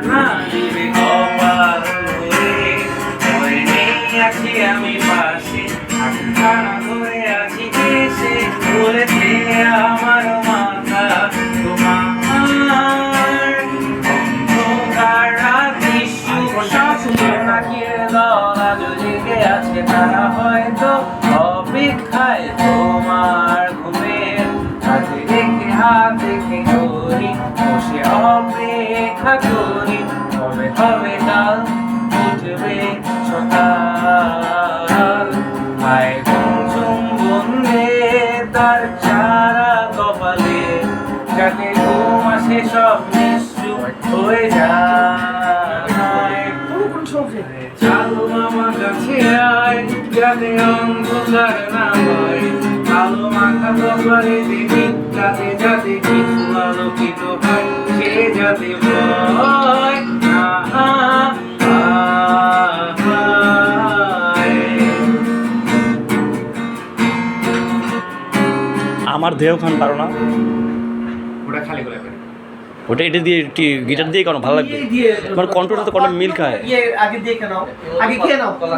না দিবে কপাল ধরে ভয় নেই আছি আমি পাশে খানা ধরে আছি এসে বলেছে আমার মাথা তোমার অন্ধকার রাত নাকির দল আজ জেগে আছে তারা হয়তো অপেক্ষায় তোমার ঘুমের হাতে রেখে হাত রেখে করি বসে অপেক্ষা করি হবে হবে কাল উঠবে সকাল হায় ঘুম বন্ধে তার চারা কপালে যাতে ঘুম আসে সব নিশ্চুপ হয়ে যায় চালু আমার কাছে আয় যাতে অন্ধকার না হয় আলো মাখা কপালে দেখি যাতে যাতে কিছু আলোকিত হয় সে যাতে ভয় না আমার দেহ খান পারো না ওটা খালি করে ফেলে ওটা এটা দিয়ে গিটার দিয়ে কেন ভালো লাগবে আমার কণ্ঠটা তো কণ্ঠ মিল খায় আগে দিয়ে কেন আগে খেয়ে নাও